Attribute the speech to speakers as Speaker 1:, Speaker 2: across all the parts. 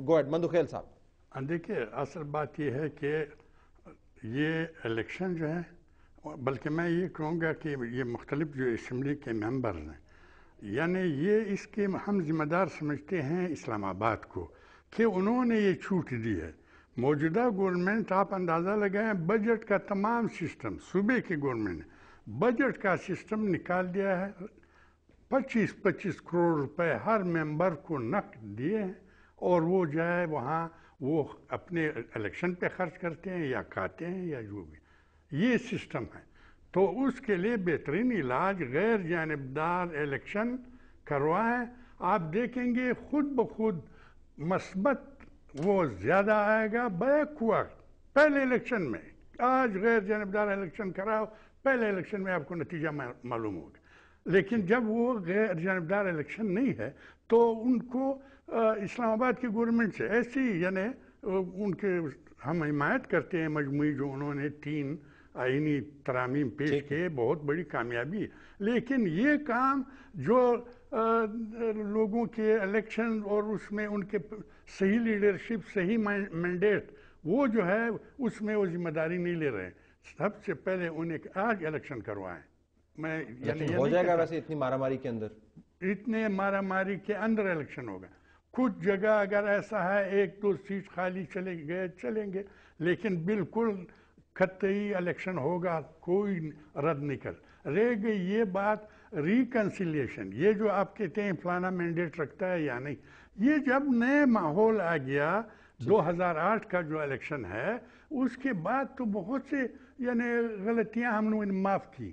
Speaker 1: گو add Mandokhel صاحب.
Speaker 2: دیکھیے اصل بات یہ ہے کہ یہ الیکشن جو ہے، بلکہ میں یہ کہوں گا کہ یہ مختلف جو اسمبلی کے ممبرز ہیں، یعنی یہ اس کے ہم ذمہ دار سمجھتے ہیں اسلام آباد کو کہ انہوں نے یہ چھوٹ دی ہے. موجودہ گورنمنٹ آپ اندازہ لگائیں، بجٹ کا تمام سسٹم، صوبے کی گورنمنٹ نے بجٹ کا سسٹم نکال دیا ہے. 25 کروڑ روپے ہر ممبر کو نقد دیے ہیں، اور وہ جائے وہاں وہ اپنے الیکشن پہ خرچ کرتے ہیں یا کھاتے ہیں یا جو بھی. یہ سسٹم ہے. تو اس کے لیے بہترین علاج غیر جانبدار الیکشن کروائیں. آپ دیکھیں گے خود بخود مثبت وہ زیادہ آئے گا. بیک وقت پہلے الیکشن میں، آج غیر جانبدار الیکشن کراؤ، پہلے الیکشن میں آپ کو نتیجہ معلوم ہوگا. لیکن جب وہ غیر جانبدار الیکشن نہیں ہے تو ان کو اسلام آباد کی گورنمنٹ سے ایسی، یعنی ان کے ہم حمایت کرتے ہیں مجموعی جو انہوں نے 3 آئینی ترامیم پیش کیے، بہت بڑی کامیابی ہے. لیکن یہ کام جو لوگوں کے الیکشن اور اس میں ان کے صحیح لیڈرشپ، صحیح مینڈیٹ، وہ جو ہے اس میں وہ ذمہ داری نہیں لے رہے ہیں. سب سے پہلے انہیں آج الیکشن کروائیں. میں
Speaker 1: لیکن ہو جائے گا ویسے اتنی مارا ماری کے اندر؟
Speaker 2: اتنے مارا ماری کے اندر الیکشن ہوگا. کچھ جگہ اگر ایسا ہے 1-2 سیٹ خالی چلیں گے، لیکن بالکل قطعی الیکشن ہوگا، کوئی رد نہیں کر رہ گئی. یہ بات ریکنسیلیشن، یہ جو آپ کہتے ہیں فلانا مینڈیٹ رکھتا ہے یا نہیں، یہ جب نئے ماحول آ گیا 2008 کا جو الیکشن ہے، اس کے بعد تو بہت سے یعنی غلطیاں ہم نے معاف کی.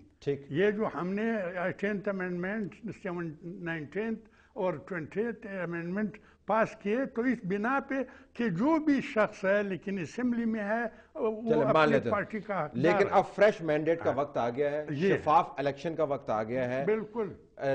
Speaker 2: یہ جو ہم نے 10th امینڈمنٹ، 19th اور 20th امینڈمنٹ پاس کیے، تو اس بنا پہ کہ جو بھی شخص ہے لیکن اسمبلی میں ہے وہ اپنے پارٹی کا.
Speaker 1: لیکن اب فریش مینڈیٹ کا وقت آ گیا ہے، شفاف الیکشن کا وقت آ گیا ہے،
Speaker 2: بالکل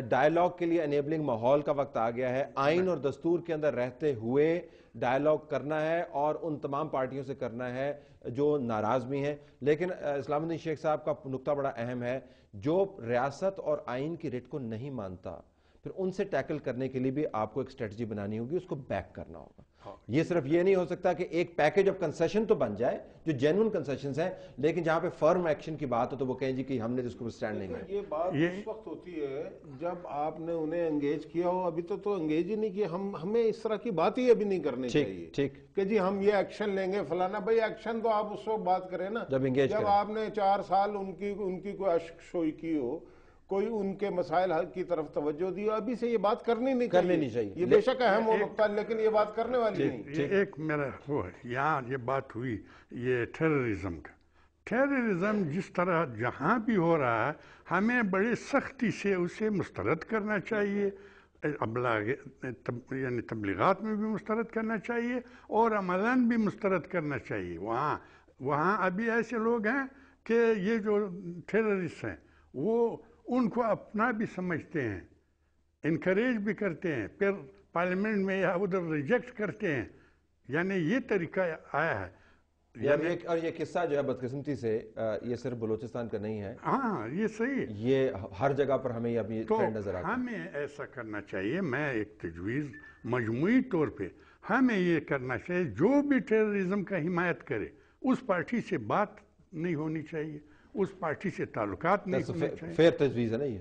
Speaker 1: ڈائیلاگ کے لیے انیبلنگ ماحول کا وقت آ گیا ہے. آئین اور دستور کے اندر رہتے ہوئے ڈائیلاگ کرنا ہے اور ان تمام پارٹیوں سے کرنا ہے جو ناراض بھی ہیں. لیکن اسلام الدین شیخ صاحب کا نقطہ بڑا اہم ہے، جو ریاست اور آئین کی ریٹ کو نہیں مانتا، پھر ان سے ٹیکل کرنے کے لیے بھی آپ کو ایک اسٹریٹجی بنانی ہوگی، اس کو بیک کرنا ہوگا. یہ صرف یہ نہیں ہو سکتا کہ ایک پیکیج آف کنسیشن تو بن جائے جو جینوئن کنسیشنز ہیں، لیکن جہاں پہ فرم ایکشن کی بات ہو تو وہ کہیں جی کہ ہم نے جس کو سٹینڈ نہیں ہے.
Speaker 3: یہ بات اس وقت ہوتی ہے جب آپ نے انہیں انگیج کیا ہو. ابھی تو انگیج ہی نہیں کیا. ہمیں اس طرح کی بات ہی ابھی نہیں کرنی چاہیے کہ جی ہم یہ ایکشن لیں گے فلانا. بھائی ایکشن تو آپ اس وقت بات کریں نا جب آپ نے 4 سال ان کی کوئی اشک شوئی کی ہو، کوئی ان کے مسائل حل کی طرف توجہ دی. ابھی سے یہ بات کرنی نہیں چاہیے. یہ بے شک اہم ہو نقطہ، لیکن یہ بات کرنے والی نہیں.
Speaker 2: ایک میرا وہ ہے، یہاں یہ بات ہوئی یہ ٹیررزم کا. ٹیررزم جس طرح جہاں بھی ہو رہا ہے، ہمیں بڑی سختی سے اسے مسترد کرنا چاہیے. ابلاغ یعنی تبلیغات میں بھی مسترد کرنا چاہیے اور عملاً بھی مسترد کرنا چاہیے. وہاں ابھی ایسے لوگ ہیں کہ یہ جو ٹیررسٹ ہیں وہ ان کو اپنا بھی سمجھتے ہیں، انکریج بھی کرتے ہیں، پھر پارلیمنٹ میں یا ادھر ریجیکٹ کرتے ہیں. یعنی یہ طریقہ آیا ہے.
Speaker 1: اور یہ قصہ جو ہے بدقسمتی سے یہ صرف بلوچستان کا نہیں ہے.
Speaker 2: ہاں یہ صحیح،
Speaker 1: یہ ہر جگہ پر ہمیں ابھی ٹرینڈ نظر آتا ہے.
Speaker 2: ہمیں ایسا کرنا چاہیے. میں ایک تجویز مجموعی طور پہ ہمیں یہ کرنا چاہیے، جو بھی ٹیررزم کا حمایت کرے اس پارٹی سے بات نہیں ہونی چاہیے، اس پارٹی سے تعلقات نہیں ہونے چاہیے.
Speaker 1: فیر تجویز ہے نا یہ.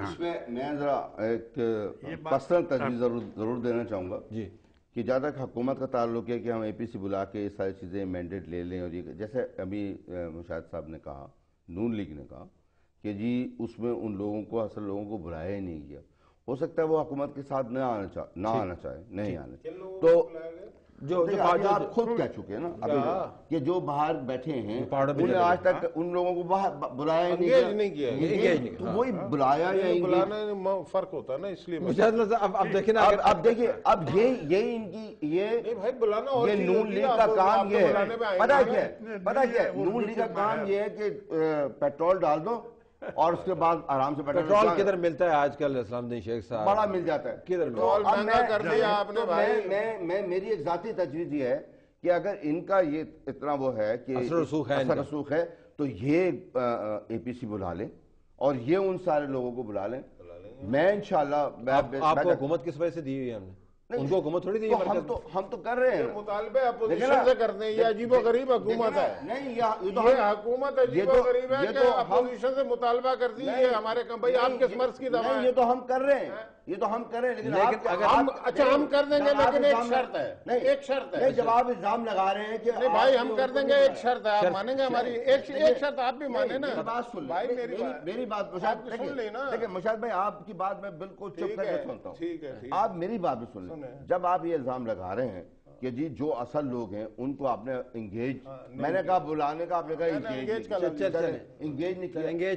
Speaker 4: اس میں ذرا ایک پرسنل تجویز ضرور دینا چاہوں گا
Speaker 1: جی
Speaker 4: کہ جہاں تک حکومت کا تعلق ہے کہ ہم APC بلا کے یہ ساری چیزیں مینڈیٹ لے لیں. اور یہ جیسے ابھی مشاہد صاحب نے کہا، نون لیگ نے کہا کہ جی اس میں ان لوگوں کو، اصل لوگوں کو بلایا ہی نہیں گیا. ہو سکتا ہے وہ حکومت کے ساتھ نہ آنا چاہے نہیں آنا چاہے. تو جو آپ خود کہہ چکے ہیں نا کہ جو باہر بیٹھے ہیں انہیں آج تک ان لوگوں کو باہر بلایا ہی نہیں کیا. تو وہی بلایا یا
Speaker 3: بلانے میں فرق ہوتا ہے نا. اس لیے
Speaker 1: اب دیکھیں
Speaker 4: اب دیکھیں اب یہی ان کی یہ نون لیگ کا کام یہ ہے. پتہ کیا ہے نون لیگ کا کام یہ ہے کہ پیٹرول ڈال دو اور اس کے بعد آرام سے
Speaker 1: پیٹرول کدھر ملتا ہے آج کل اسلام الدین شیخ صاحب؟
Speaker 4: بڑا مل جاتا ہے.
Speaker 1: کدھر
Speaker 4: میری ایک ذاتی تجویز یہ ہے کہ اگر ان کا یہ اتنا وہ ہے کہ اثر رسوخ ہے تو یہ APC بلا لیں اور یہ ان سارے لوگوں کو بلا لیں. میں انشاءاللہ
Speaker 1: آپ کو حکومت کس وجہ سے دی ہوئی ہے ہم نے؟ ان کو حکومت تھوڑی دی
Speaker 4: ہم تو کر رہے ہیں
Speaker 3: مطالبے اپوزیشن سے کرتے ہیں. یہ عجیب و غریب حکومت ہے.
Speaker 4: نہیں
Speaker 3: یہ حکومت عجیب و غریب ہے کہ اپوزیشن سے مطالبہ کرتی ہے. یہ ہمارے بھائی آپ کس مرض کی دوا ہے؟
Speaker 4: یہ تو ہم کر رہے ہیں, یہ تو ہم کر رہے ہیں, لیکن
Speaker 3: اچھا ہم کر دیں گے, لیکن ایک شرط ہے. ایک شرط ہے.
Speaker 4: جب آپ الزام لگا رہے ہیں کہ
Speaker 3: نہیں بھائی ہم کر دیں گے, ایک شرط ہے, آپ مانیں گے ہماری ایک شرط آپ بھی مانیں نا.
Speaker 4: بات سن
Speaker 3: بھائی
Speaker 4: میری بات مشاہد
Speaker 3: سن لی نا.
Speaker 4: دیکھیں مشاہد بھائی, آپ کی بات میں بالکل چپ کر کے سنتا ہوں.
Speaker 3: ٹھیک ہے,
Speaker 4: آپ میری بات بھی سن لیں. جب آپ یہ الزام لگا رہے ہیں کہ جی جو اصل لوگ ہیں ان کو آپ نے انگیج, میں نے کہا بلانے کا, آپ نے کہا انگیج نہیں کیا,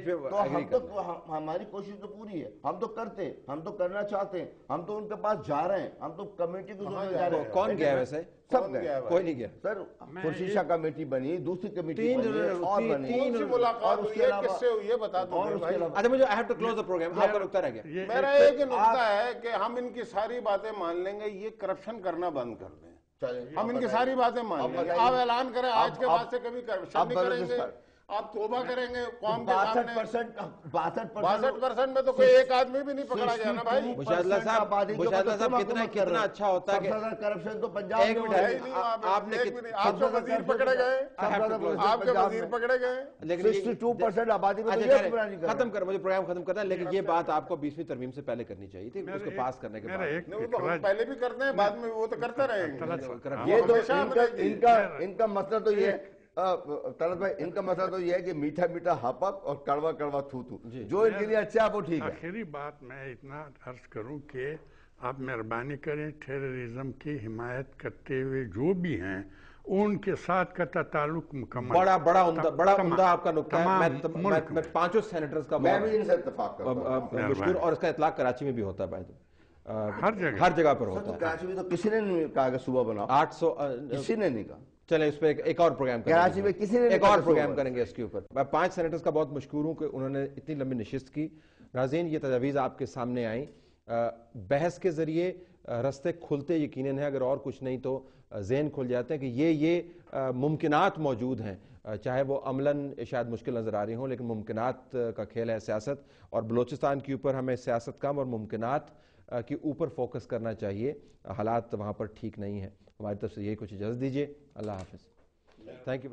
Speaker 4: تو ہماری کوشش تو پوری ہے, ہم تو کرتے ہیں, ہم تو کرنا چاہتے ہیں, ہم تو ان کے پاس جا رہے ہیں, ہم تو کمیٹی کو جا رہے ہیں.
Speaker 1: کون گیا ویسے؟
Speaker 4: سب گئے,
Speaker 1: کوئی نہیں گیا
Speaker 4: سر. خورشیشہ کمیٹی بنی, دوسری کمیٹی بنی, اور بنی.
Speaker 3: کون سی ملاقات ہوئی ہے, کس سے ہوئی ہے بتا دو بھائی.
Speaker 1: اچھا مجھے I have to close the program, آپ کا نقطہ رہ گیا.
Speaker 3: میرا ایک نقطہ ہے کہ ہم ان کی ساری باتیں مان لیں گے, یہ کرپشن کرنا بند کر دیں. ہم ان کی ساری باتیں مان لیں گے. آپ اعلان کریں آج کے بعد سے کبھی کرپشن نہیں کریں گے, آپ توبہ کریں گے قوم کے سامنے. 62% میں تو کوئی ایک آدمی بھی نہیں پکڑا گیا نا بھائی.
Speaker 1: مشاہد صاحب کتنا اچھا ہوتا ہے کہ
Speaker 4: کرپشن تو پنجاب میں
Speaker 3: آپ نے آپ کے وزیر پکڑے گئے, آپ کے وزیر پکڑے گئے,
Speaker 1: لیکن
Speaker 4: 62% آبادی میں
Speaker 1: ختم کر, مجھے پروگرام ختم کرنا ہے, لیکن یہ بات آپ کو 20ویں ترمیم سے پہلے کرنی چاہیے تھی, اس کو پاس کرنے کے بعد.
Speaker 3: وہ تو ہم پہلے بھی کرتے ہیں, بعد میں وہ تو کرتے رہیں گے.
Speaker 4: یہ تو ان کا مسئلہ تو یہ ہے طلعت بھائی, ان کا مسئلہ تو یہ ہے کہ میٹھا میٹھا ہپ اپ اور کڑوا کڑوا تھو تھو, جو ان کے لیے اچھا ہے وہ ٹھیک ہے.
Speaker 2: آخری بات میں اتنا عرض کروں کہ آپ مہربانی کریں, ٹیررزم کی حمایت کرتے ہوئے جو بھی ہیں ان کے ساتھ کا تعلق مکمل.
Speaker 1: بڑا عمدہ آپ کا نقطہ ہے. میں 5 سینیٹرز کا
Speaker 4: میں بھی ان سے اتفاق کرتا ہوں,
Speaker 1: مشکور, اور اس کا اطلاق کراچی میں بھی ہوتا ہے,
Speaker 2: ہر جگہ
Speaker 1: پر ہوتا ہے.
Speaker 4: کراچی میں تو کسی نے نہیں کہا کہ صوبہ بناؤ,
Speaker 1: 800
Speaker 4: کسی نے نہیں کہا.
Speaker 1: چلیں اس پہ ایک اور پروگرام
Speaker 4: کراچی میں کسی نے
Speaker 1: ایک اور پروگرام کریں گے اس کے اوپر. میں 5 سینیٹرز کا بہت مشکور ہوں کہ انہوں نے اتنی لمبی نشست کی. ناظرین, یہ تجاویز آپ کے سامنے آئیں, بحث کے ذریعے رستے کھلتے یقیناً ہیں, اگر اور کچھ نہیں تو ذہن کھل جاتے ہیں کہ یہ ممکنات موجود ہیں, چاہے وہ عملاً شاید مشکل نظر آ رہی ہوں, لیکن ممکنات کا کھیل ہے سیاست, اور بلوچستان کے اوپر ہمیں سیاست کم اور ممکنات کے اوپر فوکس کرنا چاہیے. حالات وہاں پر ٹھیک نہیں ہیں. ہماری طرف سے یہی کچھ اجازت دیجیے. اللہ حافظ. Thank you.